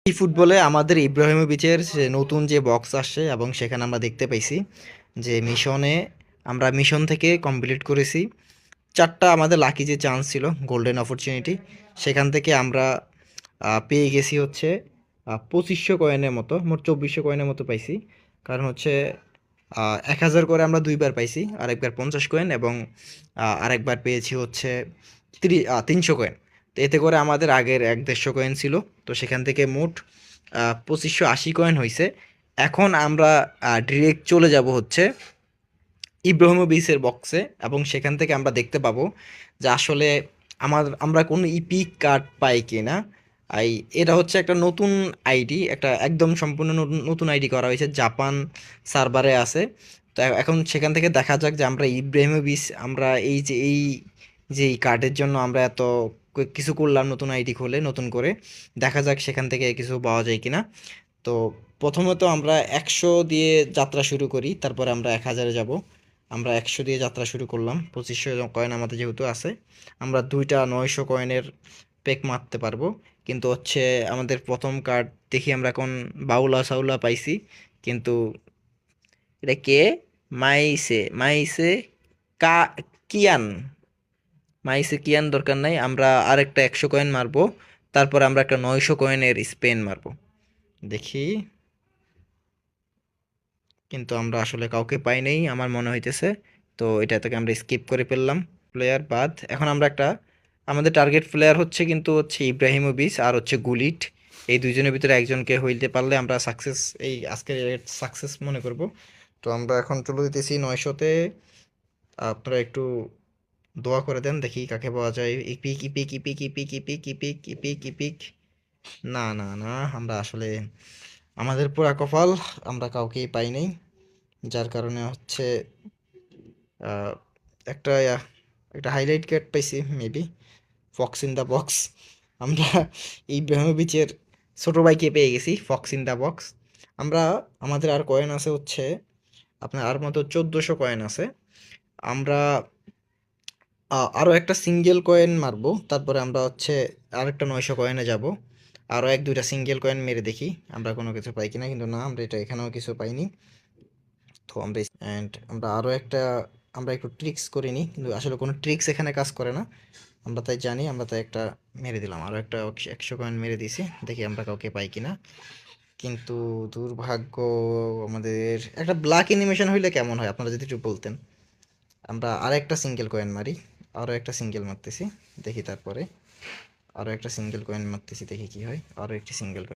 এই ফুটবলে আমাদের ইব্রাহিমোভিচের যে নতুন যে বক্স আসছে এবং সেখানে আমরা দেখতে পাইছি যে আমরা মিশন থেকে কমপ্লিট করেছি 4টা আমাদের লাকি যে চান্স ছিল গোল্ডেন অপরচুনিটি সেখান থেকে আমরা পেয়ে গেছি হচ্ছে 2500 কয়েনের মতো মোট 2400 কয়েনের মতো পাইছি কারণ হচ্ছে 1000 করে আমরা 2বার পাইছি আরেকবার 50 কয়েন এবং আরেকবার পেয়েছি হচ্ছে 300 কয়েন তো এতে করে আমাদের আগের 150 কয়েন ছিল তো সেখান থেকে মোট 2580 কয়েন হয়েছে এখন আমরা ডিরেক্ট চলে যাব হচ্ছে ইব্রাহিমোভিচের বক্সে এবং সেখান থেকে আমরা দেখতে পাবো যে আসলে আমরা কোনো ইপিক কার্ড পাই কিনা। আই এটা হচ্ছে একটা নতুন আইডি, একটা একদম সম্পূর্ণ নতুন আইডি করা হয়েছে, জাপান সার্ভারে আছে। তো এখন সেখান থেকে দেখা যাক যে আমরা ইব্রাহিমোভিচ আমরা এই কার্ডের জন্য আমরা এত কিছু করলাম, নতুন আইডি খুলে নতুন করে দেখা যাক সেখান থেকে কিছু পাওয়া যায় কিনা। তো প্রথমত আমরা 100 দিয়ে যাত্রা শুরু করি, তারপরে আমরা 1000-এ যাব। আমরা 100 দিয়ে যাত্রা শুরু করলাম, 2500 কয়েন আমাদের যেহেতু আছে আমরা 2টা 900 কয়েনের পেক মারতে পারবো। কিন্তু হচ্ছে আমাদের প্রথম কার্ড দেখি আমরা এখন বাউলা সাউলা পাইছি, কিন্তু এটা কে? মাইসে মাইসে কা কিয়ান মাইসে কিয়ান দরকার নাই, আমরা আরেকটা 100 কয়েন মারবো, তারপর আমরা একটা 900 কয়েনের স্পেন মারবো দেখি। কিন্তু আমরা আসলে কাউকে পাই নাই আমার মনে হইতেছে। তো এটা থেকে আমরা স্কিপ করে ফেললাম প্লেয়ার বাদ। এখন আমরা একটা আমাদের টার্গেট প্লেয়ার হচ্ছে কিন্তু হচ্ছে ইব্রাহিমোভিচ আর হচ্ছে গুলিট, এই দুইজনের ভিতরে একজনকে হইতে পারলে আমরা সাকসেস, এই আজকের সাকসেস মনে করব। তো আমরা এখন চলে দিতেছি 900-তে। আপনারা একটু দোয়া করে দেন দেখি কাকে পাওয়া যায়। Epic epic epic epic epic epic epic epic, না না না, আমরা আসলে আমাদের পুরা কপাল, আমরা কাউকেই পাই নাই, যার কারণে হচ্ছে আহ, একটা একটা হাইলাইট কার্ড পাইছি maybe, Fox in the box. আমরা ইব্রাহিমোভিচের ছোট ভাইকে পেয়ে গেছি, ফক্স ইন দ্য বক্স। আমরা আমাদের আর কয়েন আছে হচ্ছে আপনার আর মতো 1400 কয়েন আছে। আমরা আরও একটা সিঙ্গেল কয়েন মারবো, তারপরে আমরা হচ্ছে আরেকটা 900 কয়েনে যাব। আরও 1-2টা সিঙ্গেল কয়েন মেরে দেখি আমরা কোনো কিছু পাই কিনা, কিন্তু না, আমরা এটা এখানেও কিছু পাইনি। তো আমরা আমরা আরও একটা, আমরা একটু ট্রিক্স করে নিই, কিন্তু আসলে কোনো ট্রিক্স এখানে কাজ করে না, আমরা তাই জানি। আমরা তাই একটা মেরে দিলাম, আরও একটা 100 কয়েন মেরে দিছি, দেখি আমরা কাউকে পাই কিনা। কিন্তু দুর্ভাগ্য, আমাদের একটা ব্ল্যাক অ্যানিমেশন হইলে কেমন হয় আপনারা যদি একটু বলতেন। আমরা আরেকটা সিঙ্গেল কয়েন মারি, আরও একটা সিঙ্গেল মারতেছি দেখি, তারপরে আরও একটা সিঙ্গেল কয়েন মারতেছি দেখি কি হয়, আরও একটি সিঙ্গেল